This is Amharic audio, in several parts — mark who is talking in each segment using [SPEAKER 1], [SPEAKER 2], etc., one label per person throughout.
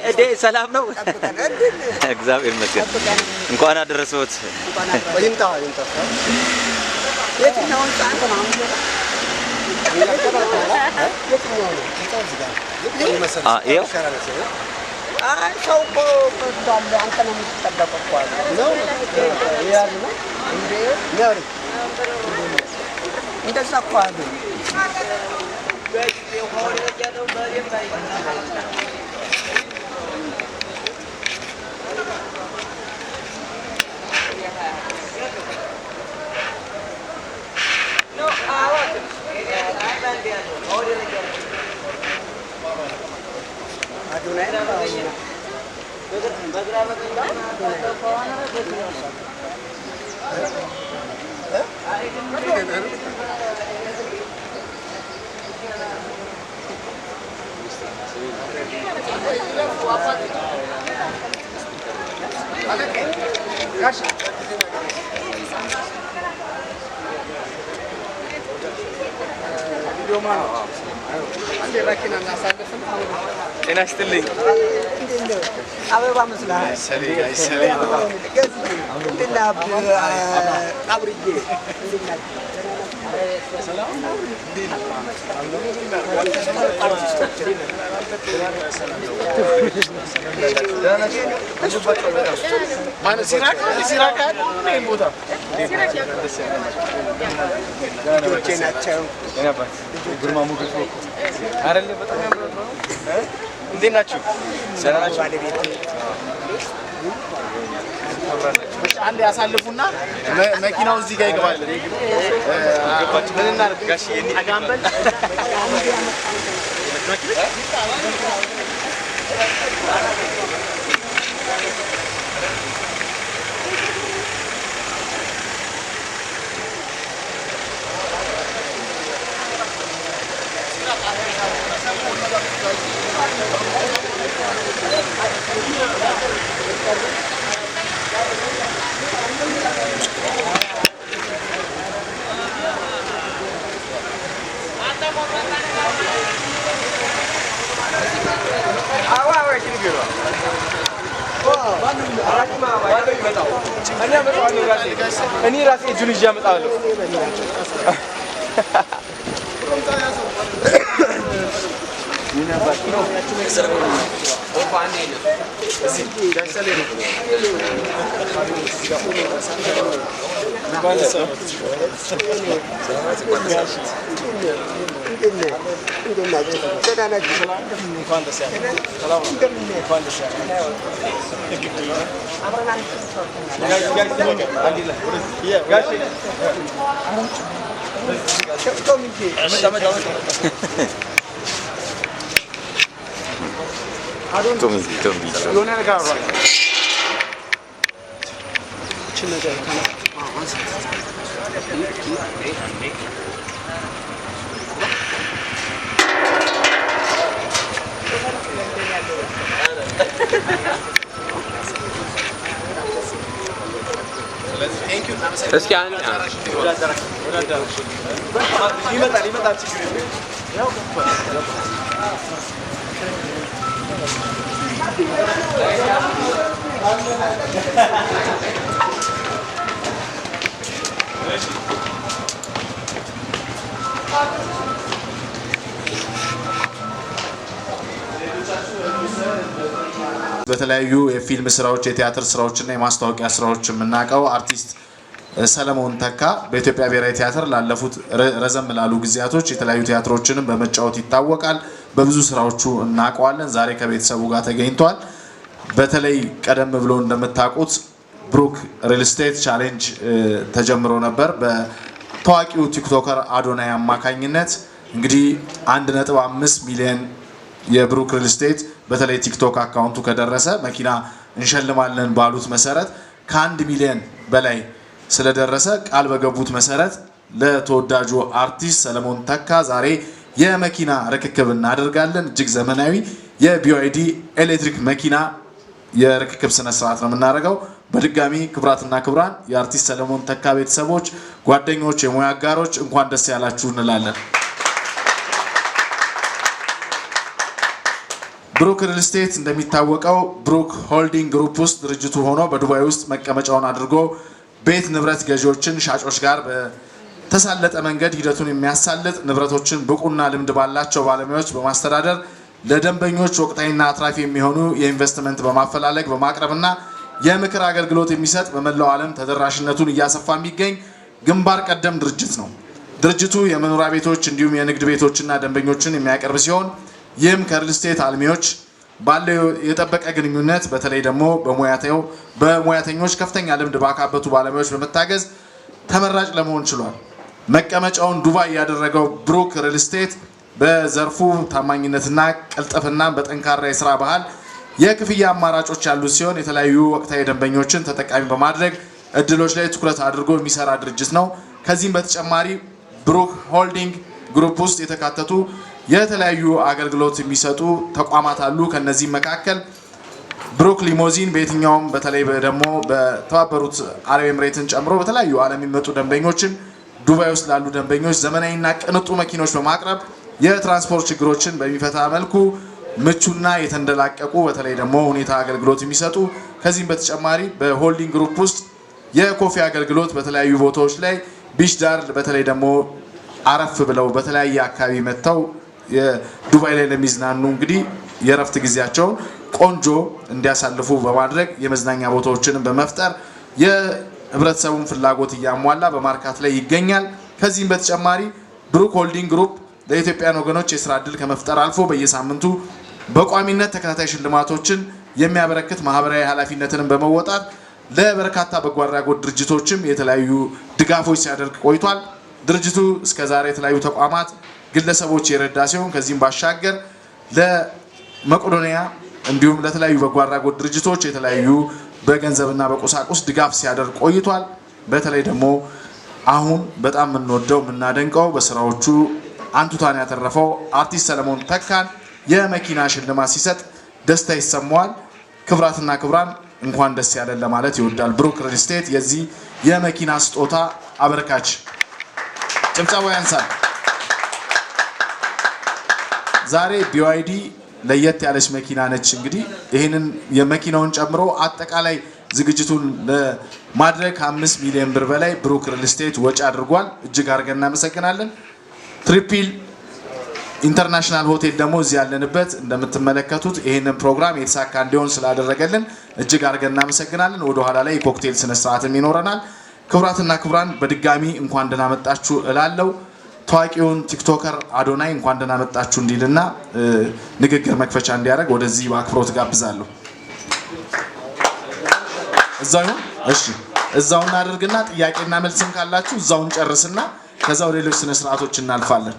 [SPEAKER 1] እዴ ሰላም ነው እግዚአብሔር ይመስገን እንኳን አደረሰዎት
[SPEAKER 2] ይምጣ የትኛው ጻንተ ነው
[SPEAKER 1] ይኸው
[SPEAKER 2] ሰው እኮ እንዳለ አንተ ነው የምትጠበቀው እኮ ነው ያዝ ነው እንዴ ነው እንደዛ እኮ አይደል
[SPEAKER 3] ጤና ይስጥልኝ
[SPEAKER 2] አበባ መስላል ሰሌ እንዴና አብርዬ ሰላም ማን ሲራካ ምን ቦታ ግርማ ሞገስ አይደለ በጣም ያምራል እንዴት ናችሁ ሰላም ናችሁ ባለቤት አንድ ያሳልፉና መኪናው እዚህ ጋር ይገባል ምን እናድርግ ጋሽ አጋምበል እኔ ራሴ እጁን ይዤ አመጣለሁ
[SPEAKER 1] Don't
[SPEAKER 2] የሆነ ነገር አውራ ነገር
[SPEAKER 3] እስኪ አንድ ይመጣል
[SPEAKER 4] በተለያዩ የፊልም ስራዎች የቲያትር ስራዎችና የማስታወቂያ ስራዎች የምናቀው አርቲስት ሰለሞን ተካ በኢትዮጵያ ብሔራዊ ቲያትር ላለፉት ረዘም ላሉ ጊዜያቶች የተለያዩ ቲያትሮችንም በመጫወት ይታወቃል። በብዙ ስራዎቹ እናቀዋለን። ዛሬ ከቤተሰቡ ጋር ተገኝቷል። በተለይ ቀደም ብሎ እንደምታውቁት ብሩክ ሪል ስቴት ቻሌንጅ ተጀምሮ ነበር በታዋቂው ቲክቶከር አዶናይ አማካኝነት። እንግዲህ 1.5 ሚሊዮን የብሩክ ሪል ስቴት በተለይ ቲክቶክ አካውንቱ ከደረሰ መኪና እንሸልማለን ባሉት መሰረት ከ1 ሚሊዮን በላይ ስለደረሰ ቃል በገቡት መሰረት ለተወዳጁ አርቲስት ሰለሞን ተካ ዛሬ የመኪና ርክክብ እናደርጋለን። እጅግ ዘመናዊ የቢዋይዲ ኤሌክትሪክ መኪና የርክክብ ስነ ስርዓት ነው የምናደርገው። በድጋሚ ክብራትና ክብራን የአርቲስት ሰለሞን ተካ ቤተሰቦች፣ ጓደኞች፣ የሙያ አጋሮች እንኳን ደስ ያላችሁ እንላለን። ብሩክ ሪል ስቴት እንደሚታወቀው ብሩክ ሆልዲንግ ግሩፕ ውስጥ ድርጅቱ ሆኖ በዱባይ ውስጥ መቀመጫውን አድርጎ ቤት ንብረት ገዢዎችን ሻጮች ጋር በተሳለጠ መንገድ ሂደቱን የሚያሳልጥ ንብረቶችን ብቁና ልምድ ባላቸው ባለሙያዎች በማስተዳደር ለደንበኞች ወቅታዊና አትራፊ የሚሆኑ የኢንቨስትመንት በማፈላለግ በማቅረብና የምክር አገልግሎት የሚሰጥ በመላው ዓለም ተደራሽነቱን እያሰፋ የሚገኝ ግንባር ቀደም ድርጅት ነው። ድርጅቱ የመኖሪያ ቤቶች እንዲሁም የንግድ ቤቶችና ደንበኞችን የሚያቀርብ ሲሆን ይህም ከሪል ስቴት አልሚዎች ባለው የጠበቀ ግንኙነት በተለይ ደግሞ በሙያተኞች ከፍተኛ ልምድ ባካበቱ ባለሙያዎች በመታገዝ ተመራጭ ለመሆን ችሏል። መቀመጫውን ዱባይ ያደረገው ብሩክ ሪል ስቴት በዘርፉ ታማኝነትና ቅልጥፍና በጠንካራ የሥራ ባህል የክፍያ አማራጮች ያሉት ሲሆን የተለያዩ ወቅታዊ ደንበኞችን ተጠቃሚ በማድረግ እድሎች ላይ ትኩረት አድርጎ የሚሰራ ድርጅት ነው። ከዚህም በተጨማሪ ብሩክ ሆልዲንግ ግሩፕ ውስጥ የተካተቱ የተለያዩ አገልግሎት የሚሰጡ ተቋማት አሉ። ከነዚህም መካከል ብሩክ ሊሞዚን በየትኛውም በተለይ ደግሞ በተባበሩት አረብ ኤምሬትን ጨምሮ በተለያዩ ዓለም የሚመጡ ደንበኞችን ዱባይ ውስጥ ላሉ ደንበኞች ዘመናዊና ቅንጡ መኪኖች በማቅረብ የትራንስፖርት ችግሮችን በሚፈታ መልኩ ምቹና የተንደላቀቁ በተለይ ደግሞ ሁኔታ አገልግሎት የሚሰጡ ከዚህም በተጨማሪ በሆልዲንግ ግሩፕ ውስጥ የኮፊ አገልግሎት በተለያዩ ቦታዎች ላይ ቢች ዳር በተለይ ደግሞ አረፍ ብለው በተለያየ አካባቢ መጥተው የዱባይ ላይ ለሚዝናኑ እንግዲህ የረፍት ጊዜያቸውን ቆንጆ እንዲያሳልፉ በማድረግ የመዝናኛ ቦታዎችንም በመፍጠር የህብረተሰቡን ፍላጎት እያሟላ በማርካት ላይ ይገኛል። ከዚህም በተጨማሪ ብሩክ ሆልዲንግ ግሩፕ ለኢትዮጵያን ወገኖች የስራ ዕድል ከመፍጠር አልፎ በየሳምንቱ በቋሚነት ተከታታይ ሽልማቶችን የሚያበረክት ማህበራዊ ኃላፊነትን በመወጣት ለበርካታ በጎ አድራጎት ድርጅቶችም የተለያዩ ድጋፎች ሲያደርግ ቆይቷል። ድርጅቱ እስከዛሬ የተለያዩ ተቋማት፣ ግለሰቦች የረዳ ሲሆን ከዚህም ባሻገር ለመቄዶንያ እንዲሁም ለተለያዩ በጎ አድራጎት ድርጅቶች የተለያዩ በገንዘብና በቁሳቁስ ድጋፍ ሲያደርግ ቆይቷል። በተለይ ደግሞ አሁን በጣም የምንወደው የምናደንቀው በስራዎቹ አንቱታን ያተረፈው አርቲስት ሰለሞን ተካን የመኪና ሽልማት ሲሰጥ ደስታ ይሰማዋል። ክብራትና ክብራን እንኳን ደስ ያለን ለማለት ይወዳል። ብሩክ ሪል ስቴት የዚህ የመኪና ስጦታ አበርካች ጭብጨባ ያንሳል። ዛሬ BYD ለየት ያለች መኪና ነች። እንግዲህ ይህንን የመኪናውን ጨምሮ አጠቃላይ ዝግጅቱን ለማድረግ 5 ሚሊዮን ብር በላይ ብሩክ ሪል ስቴት ወጪ አድርጓል። እጅግ አድርገን እናመሰግናለን። ትሪፕል ኢንተርናሽናል ሆቴል ደግሞ እዚህ ያለንበት እንደምትመለከቱት ይህንን ፕሮግራም የተሳካ እንዲሆን ስላደረገልን እጅግ አድርገን እናመሰግናለን። ወደ ኋላ ላይ የኮክቴል ስነ ስርዓትም ይኖረናል። ክቡራትና ክቡራን በድጋሚ እንኳን ደህና መጣችሁ እላለሁ። ታዋቂውን ቲክቶከር አዶናይ እንኳን ደህና መጣችሁ እንዲልና ንግግር መክፈቻ እንዲያደርግ ወደዚህ በአክብሮት ጋብዛለሁ። እሺ እዛው እናደርግና ጥያቄና መልስም ካላችሁ እዛው እንጨርስና ከዛው ሌሎች ስነ ስርዓቶች እናልፋለን።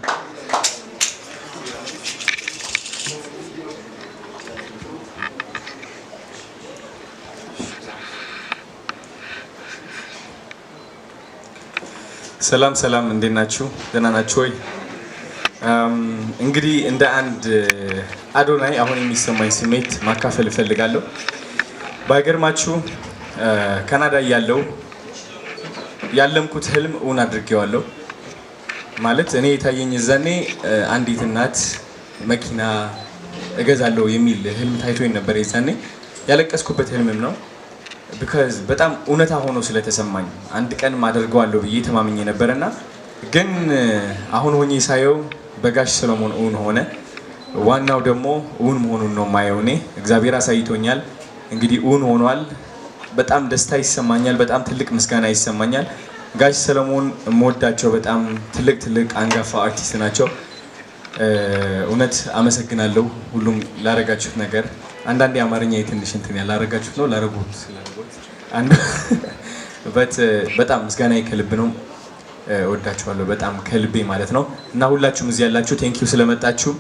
[SPEAKER 3] ሰላም ሰላም፣ እንዴት ናችሁ? ደህና ናችሁ ወይ? እንግዲህ እንደ አንድ አዶናይ አሁን የሚሰማኝ ስሜት ማካፈል እፈልጋለሁ። ባይገርማችሁ ካናዳ ያለው ያለምኩት ህልም እውን አድርጌዋለሁ። ማለት እኔ የታየኝ ዘኔ አንዲት እናት መኪና እገዛለሁ የሚል ህልም ታይቶኝ ነበር። የዛኔ ያለቀስኩበት ህልምም ነው። ቢካዝ በጣም እውነታ ሆኖ ስለተሰማኝ አንድ ቀን ማደርገዋለሁ ብዬ ተማምኜ ነበርና ግን አሁን ሆኜ ሳየው በጋሽ ሰለሞን እውን ሆነ። ዋናው ደግሞ እውን መሆኑን ነው ማየው። እኔ እግዚአብሔር አሳይቶኛል። እንግዲህ እውን ሆኗል። በጣም ደስታ ይሰማኛል። በጣም ትልቅ ምስጋና ይሰማኛል። ጋሽ ሰለሞን የምወዳቸው በጣም ትልቅ አንጋፋ አርቲስት ናቸው። እውነት አመሰግናለሁ ሁሉም ላረጋችሁት ነገር። አንዳንዴ አማርኛ ትንሽ እንትን ያላረጋችሁት ነው ላረጉት በጣም ምስጋና ከልብ ነው። ወዳችኋለሁ በጣም ከልቤ ማለት ነው። እና ሁላችሁም እዚህ ያላችሁ ቴንኪው ስለመጣችሁ።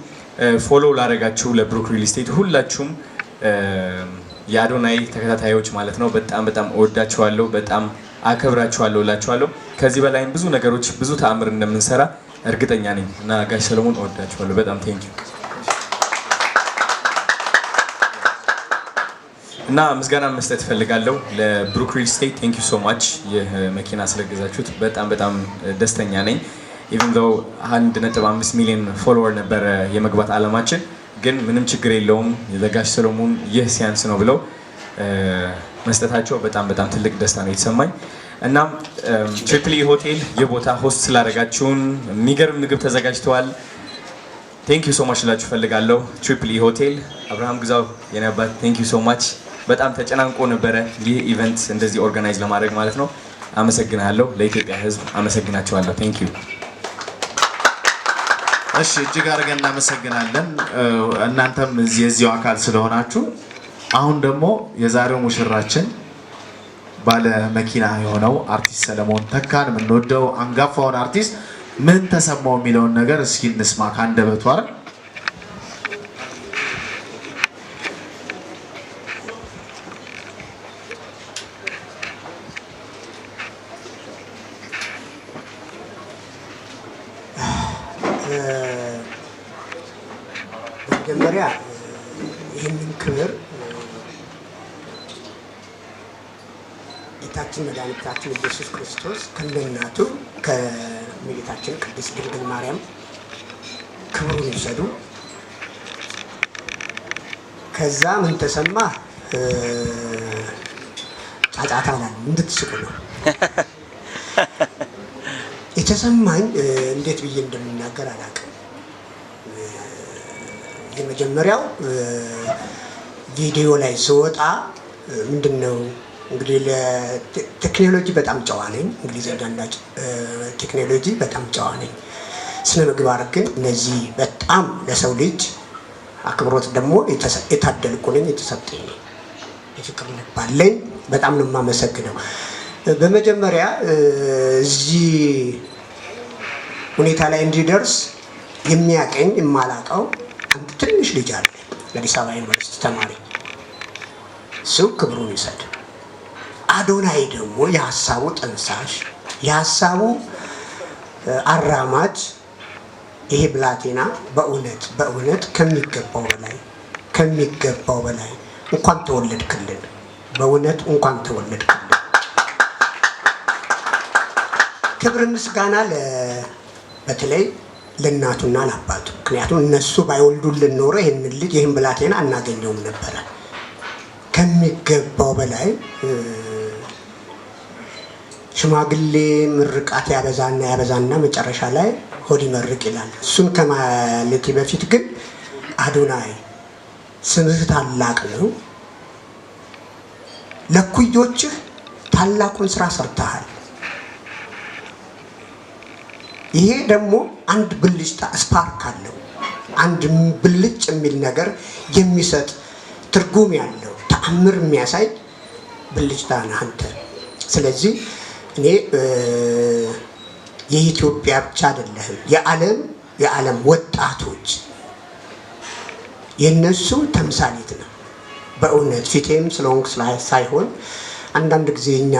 [SPEAKER 3] ፎሎ ላረጋችሁ ለብሩክ ሪል ስቴት ሁላችሁም የአዶናይ ተከታታዮች ማለት ነው በጣም እወዳችኋለሁ፣ በጣም አከብራችኋለሁ እላችኋለሁ። ከዚህ በላይም ብዙ ነገሮች ብዙ ተአምር እንደምንሰራ እርግጠኛ ነኝ እና ጋሽ ሰለሞን እወዳችኋለሁ በጣም ቴንኪው። እና ምስጋና መስጠት ፈልጋለሁ ለብሩክ ሪል ስቴት ቴንኪው ሶ ማች። ይህ መኪና ስለገዛችሁት በጣም ደስተኛ ነኝ። ኢቭን ዞ 1.5 ሚሊዮን ፎሎወር ነበረ የመግባት አለማችን፣ ግን ምንም ችግር የለውም የጋሽ ሰሎሞን ይህ ሲያንስ ነው ብለው መስጠታቸው በጣም ትልቅ ደስታ ነው የተሰማኝ። እናም ትሪፕል ኢ ሆቴል የቦታ ሆስት ስላደረጋችሁን የሚገርም ምግብ ተዘጋጅተዋል። ቴንክ ዩ ሶ ማች ላችሁ ፈልጋለሁ። ትሪፕል ኢ ሆቴል አብርሃም ግዛው የኔ አባት ቴንክ ዩ ሶ ማች። በጣም ተጨናንቆ ነበረ ይህ ኢቨንት እንደዚህ ኦርጋናይዝ ለማድረግ ማለት ነው። አመሰግናለሁ። ለኢትዮጵያ ሕዝብ አመሰግናቸዋለሁ። ቴንክ ዩ።
[SPEAKER 4] እሺ እጅግ አድርገን እናመሰግናለን። እናንተም የዚሁ አካል ስለሆናችሁ አሁን ደግሞ የዛሬው ሙሽራችን ባለ መኪና የሆነው አርቲስት ሰለሞን ተካን የምንወደው አንጋፋውን አርቲስት ምን ተሰማው የሚለውን ነገር እስኪ እንስማ ካንደበቱ አይደል?
[SPEAKER 2] መጀመሪያ ይህንን ክብር ጌታችን መድኃኒታችን ኢየሱስ ክርስቶስ ከእናቱ ከእመቤታችን ቅድስት ድንግል ማርያም ክብሩን ይውሰዱ። ከዛ ምን ተሰማ? ጫጫታ ላይ እንድትስቁ ነው የተሰማኝ። እንዴት ብዬ እንደምናገር አላውቅም። የመጀመሪያው ቪዲዮ ላይ ስወጣ ምንድነው እንግዲህ ለቴክኖሎጂ በጣም ጨዋ ነኝ። እንግሊዘኛ እንዳጭ ቴክኖሎጂ በጣም ጨዋ ነኝ። ስነ ምግባር ግን እነዚህ በጣም ለሰው ልጅ አክብሮት ደግሞ የታደልኩ ነኝ፣ የተሰጠኝ ነኝ። የፍቅር ልብ አለኝ። በጣም ነው የማመሰግነው። በመጀመሪያ እዚህ ሁኔታ ላይ እንዲደርስ የሚያቀኝ የማላቀው አንድ ትንሽ ልጅ አለ፣ የአዲስ አበባ ዩኒቨርሲቲ ተማሪ። እሱ ክብሩን ይሰድ። አዶናይ ደግሞ የሀሳቡ ጠንሳሽ፣ የሀሳቡ አራማጅ። ይሄ ብላቴና በእውነት ከሚገባው በላይ እንኳን ተወለድክልን፣ በእውነት እንኳን ተወለድክልን። ክብር ምስጋና በተለይ ለእናቱና ለአባቱ። ምክንያቱም እነሱ ባይወልዱልን ኖሮ ይህን ብላቴና አናገኘውም ነበረ። ከሚገባው በላይ ሽማግሌ ምርቃት ያበዛና መጨረሻ ላይ ሆድ ይመርቅ ይላል። እሱን ከማለቴ በፊት ግን አዶናይ ስምህ ታላቅ ነው። ለኩዮችህ ታላቁን ስራ ሰርተሃል። ይሄ ደግሞ አንድ ብልጭታ ስፓርክ አለው። አንድ ብልጭ የሚል ነገር የሚሰጥ ትርጉም ያለው ተአምር የሚያሳይ ብልጭታ ነህ አንተ። ስለዚህ እኔ የኢትዮጵያ ብቻ አይደለህም፣ የዓለም ወጣቶች የነሱ ተምሳሌት ነው። በእውነት ፊቴም ስለሆንክ ሳይሆን አንዳንድ ጊዜ እኛ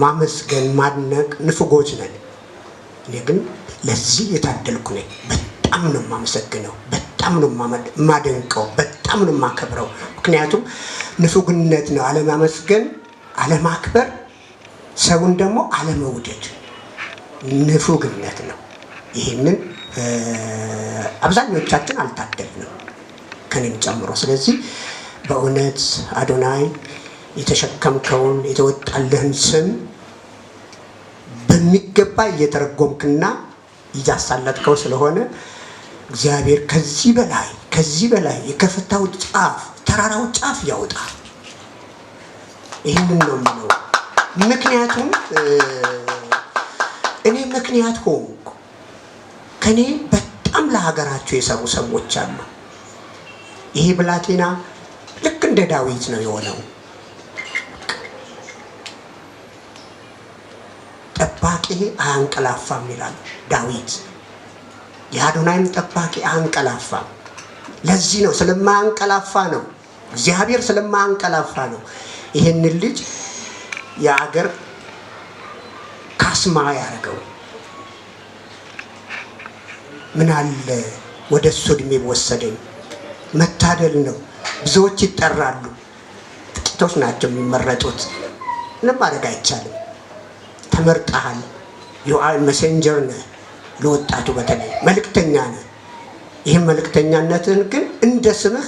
[SPEAKER 2] ማመስገን ማድነቅ ንፉጎች ነን። እኔ ግን ለዚህ የታደልኩ ነኝ። በጣም ነው የማመሰግነው፣ በጣም ነው የማደንቀው፣ በጣም ነው የማከብረው። ምክንያቱም ንፉግነት ነው አለማመስገን፣ አለማክበር፣ ሰውን ደግሞ አለመውደድ ንፉግነት ነው። ይህንን አብዛኞቻችን አልታደልንም ከኔም ጨምሮ። ስለዚህ በእውነት አዶናይ የተሸከምከውን የተወጣልህን ስም በሚገባ እየተረጎምክና እያሳለጥከው ስለሆነ እግዚአብሔር ከዚህ በላይ የከፍታው ጫፍ ተራራው ጫፍ ያውጣ። ይህንን ነው የምለው። ምክንያቱም እኔ ምክንያት ሆንኩ። ከኔ በጣም ለሀገራቸው የሰሩ ሰዎች አሉ። ይሄ ብላቴና ልክ እንደ ዳዊት ነው የሆነው። ጠባቂ አያንቀላፋም ይላል ዳዊት። የአዶናይም ጠባቂ አያንቀላፋም። ለዚህ ነው ስለማያንቀላፋ ነው፣ እግዚአብሔር ስለማያንቀላፋ ነው ይሄንን ልጅ የአገር ካስማ ያደረገው። ምን አለ ወደ እሱ እድሜ ወሰደኝ። መታደል ነው። ብዙዎች ይጠራሉ፣ ጥቂቶች ናቸው የሚመረጡት። ምንም ማድረግ አይቻልም። ተመርጠሃል። ዩአር ሜሴንጀር ነህ፣ ለወጣቱ በተለይ መልእክተኛ ነህ። ይህን መልእክተኛነትን ግን እንደ ስምህ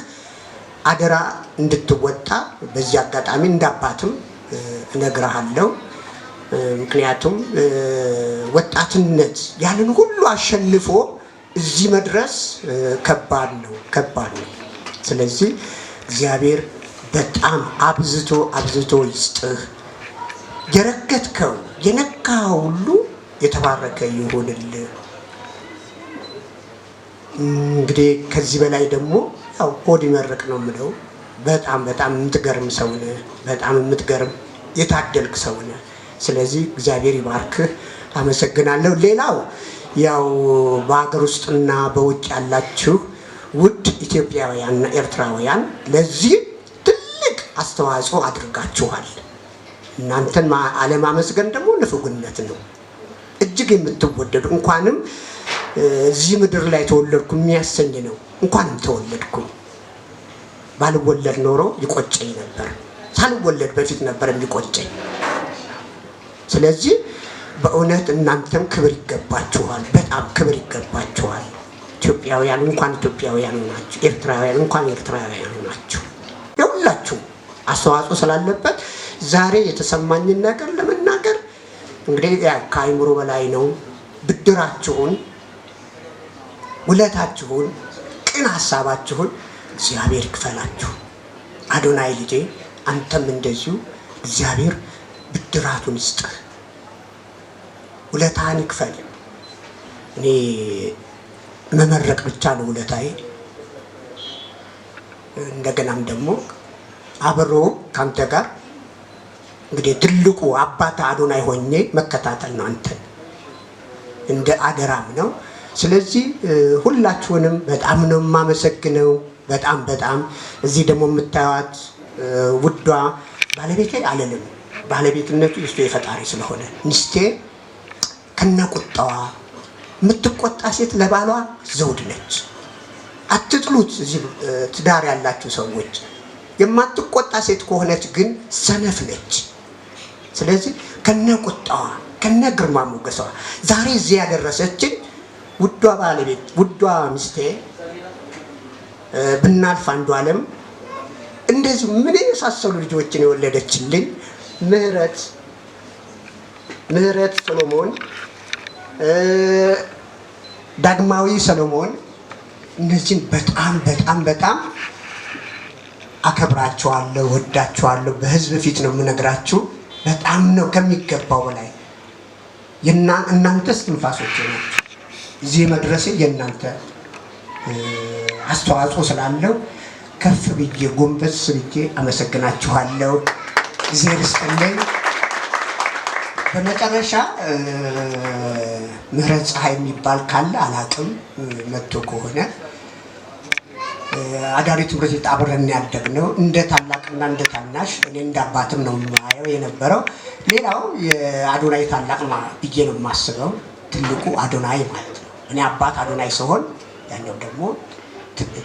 [SPEAKER 2] አደራ እንድትወጣ በዚህ አጋጣሚ እንዳባትም እነግርሃለሁ። ምክንያቱም ወጣትነት ያንን ሁሉ አሸንፎ እዚህ መድረስ ከባድ ነው። ስለዚህ እግዚአብሔር በጣም አብዝቶ ይስጥህ። የረገጥከው የነካኸው ሁሉ የተባረከ ይሁንልህ። እንግዲህ ከዚህ በላይ ደግሞ ያው ሆድ ይመረቅ ነው የምለው። በጣም የምትገርም ሰው ነህ። በጣም የምትገርም የታደልክ ሰው ነህ። ስለዚህ እግዚአብሔር ይባርክህ። አመሰግናለሁ። ሌላው ያው በሀገር ውስጥና በውጭ ያላችሁ ውድ ኢትዮጵያውያንና ኤርትራውያን ለዚህ ትልቅ አስተዋጽኦ አድርጋችኋል። እናንተን አለማመስገን ደግሞ ንፉግነት ነው። እጅግ የምትወደዱ እንኳንም እዚህ ምድር ላይ ተወለድኩ የሚያሰኝ ነው። እንኳንም ተወለድኩ። ባልወለድ ኖሮ ይቆጨኝ ነበር። ሳልወለድ በፊት ነበር የሚቆጨኝ። ስለዚህ በእውነት እናንተም ክብር ይገባችኋል። በጣም ክብር ይገባችኋል። ኢትዮጵያውያን እንኳን ኢትዮጵያውያን ናችሁ። ኤርትራውያን እንኳን ኤርትራውያን ናችሁ። የሁላችሁ አስተዋጽኦ ስላለበት ዛሬ የተሰማኝን ነገር ለመናገር እንግዲህ ከአይምሮ በላይ ነው። ብድራችሁን፣ ውለታችሁን፣ ቅን ሀሳባችሁን እግዚአብሔር ይክፈላችሁ። አዶናይ ልጄ አንተም እንደዚሁ እግዚአብሔር ብድራቱን ይስጥህ፣ ውለታን ይክፈል። እኔ መመረቅ ብቻ ነው ውለታዬ። እንደገናም ደግሞ አብሮ ካንተ ጋር እንግዲህ ትልቁ አባት አዶናይ ሆኜ መከታተል ነው አንተን እንደ አደራም ነው። ስለዚህ ሁላችሁንም በጣም ነው የማመሰግነው። በጣም እዚህ ደግሞ የምታዩት ውዷ ባለቤቴ አለንም ባለቤትነቱ እሱ የፈጣሪ ስለሆነ ሚስቴ ከነቁጣዋ የምትቆጣ ሴት ለባሏ ዘውድ ነች። አትጥሉት። እዚህ ትዳር ያላችሁ ሰዎች የማትቆጣ ሴት ከሆነች ግን ሰነፍ ነች። ስለዚህ ከነቁጣዋ ከነግርማ ሞገሷ ዛሬ እዚህ ያደረሰችን ውዷ ባለቤት ውዷ ሚስቴ ብናልፍ አንዱ ዓለም እንደዚህ ምን የመሳሰሉ ልጆችን የወለደችልኝ ምህረት ሰሎሞን፣ ዳግማዊ ሰሎሞን እነዚህን በጣም አከብራቸዋለሁ፣ ወዳቸዋለሁ። በህዝብ ፊት ነው የምነግራችሁ። በጣም ነው ከሚገባው በላይ እናንተስ ትንፋሶች ናችሁ። እዚህ መድረሴ የእናንተ አስተዋጽኦ ስላለው ከፍ ብዬ ጎንበስ ብዬ አመሰግናችኋለሁ። እግዚአብሔር ይስጥልኝ። በመጨረሻ ምህረት ፀሐይ የሚባል ካለ አላቅም መጥቶ ከሆነ አዳሪ ትምህርት ቤት አብረን ያደግነው እንደ ታላቅና እንደ ታናሽ እኔ እንደ አባትም ነው የማየው የነበረው። ሌላው የአዶናይ ታላቅ ብዬ ነው የማስበው። ትልቁ አዶናይ ማለት ነው። እኔ አባት አዶናይ ሲሆን ያኛው ደግሞ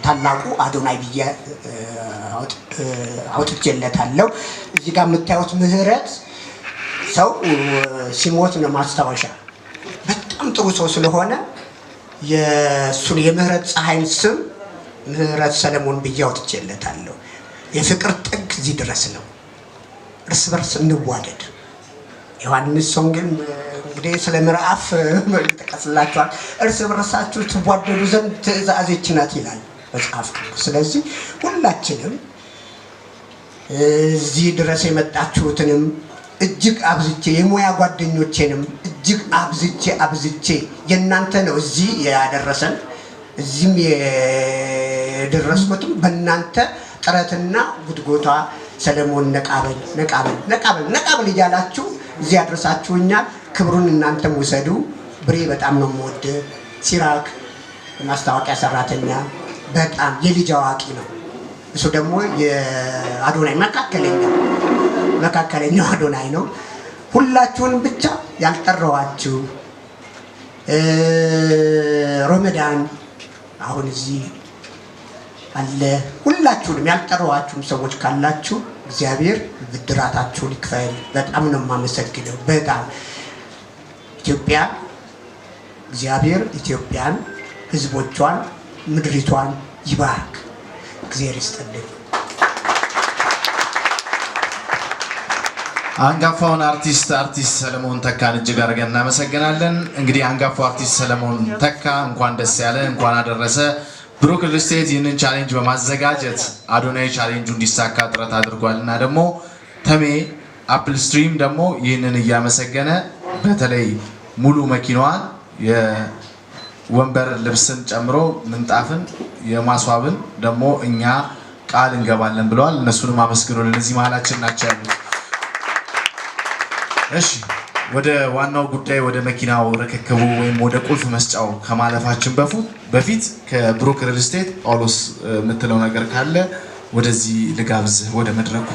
[SPEAKER 2] ታላቁ አዶናይ ብዬ አውጥቼለታለሁ። እዚህ ጋር የምታዩት ምህረት ሰው ሲሞት ነው ማስታወሻ። በጣም ጥሩ ሰው ስለሆነ የእሱን የምህረት ፀሐይን ስም ምህረት ሰለሞን ብዬ አውጥቼለታለሁ። የፍቅር ጥግ እዚህ ድረስ ነው። እርስ በርስ እንዋደድ። ዮሐንስ ወንጌል እንግዲህ ስለ ምዕራፍ ይጠቀስላችኋል። እርስ በርሳችሁ ትዋደዱ ዘንድ ትእዛዝ ይህች ናት ይላል መጽሐፍ ቅዱስ። ስለዚህ ሁላችንም እዚህ ድረስ የመጣችሁትንም እጅግ አብዝቼ የሙያ ጓደኞቼንም እጅግ አብዝቼ የእናንተ ነው እዚህ ያደረሰን። እዚህም የደረስኩትም በእናንተ ጥረትና ጉትጎታ ሰለሞን ነቃበል እያላችሁ እዚህ ያደረሳችሁኛል። ክብሩን እናንተም ውሰዱ። ብሬ በጣም ነው የምወድ። ሲራክ ማስታወቂያ ሰራተኛ በጣም የልጅ አዋቂ ነው። እሱ ደግሞ የአዶናይ መካከለኛው አዶናይ ነው። ሁላችሁንም ብቻ ያልጠራዋችሁ ሮመዳን አሁን እዚህ አለ። ሁላችሁንም ያልጠራዋችሁም ሰዎች ካላችሁ እግዚአብሔር ብድራታችሁን ይክፈል። በጣም ነው የማመሰግነው። በጣም ኢትዮጵያ እግዚአብሔር ኢትዮጵያን ሕዝቦቿን ምድሪቷን ይባርክ። እግዚአብሔር ይስጥልኝ።
[SPEAKER 4] አንጋፋውን አርቲስት ሰለሞን ተካን እጅግ አድርገን እናመሰግናለን። እንግዲህ አንጋፋው አርቲስት ሰለሞን ተካ እንኳን ደስ ያለ እንኳን አደረሰ። ብሩክ ሪል ስቴት ይህንን ቻሌንጅ በማዘጋጀት አዶናይ ቻሌንጁ እንዲሳካ ጥረት አድርጓል እና ደግሞ ተሜ አፕል ስትሪም ደግሞ ይህንን እያመሰገነ በተለይ ሙሉ መኪናዋን የወንበር ልብስን ጨምሮ ምንጣፍን የማስዋብን ደግሞ እኛ ቃል እንገባለን ብለዋል። እነሱንም አመስግኖልን እዚህ መሀላችን ናቸው ያሉት። እሺ ወደ ዋናው ጉዳይ ወደ መኪናው ርክክቡ ወይም ወደ ቁልፍ መስጫው ከማለፋችን በፊት ከብሩክ ሪል ስቴት ጳውሎስ የምትለው ነገር ካለ ወደዚህ ልጋብዝህ ወደ መድረኩ።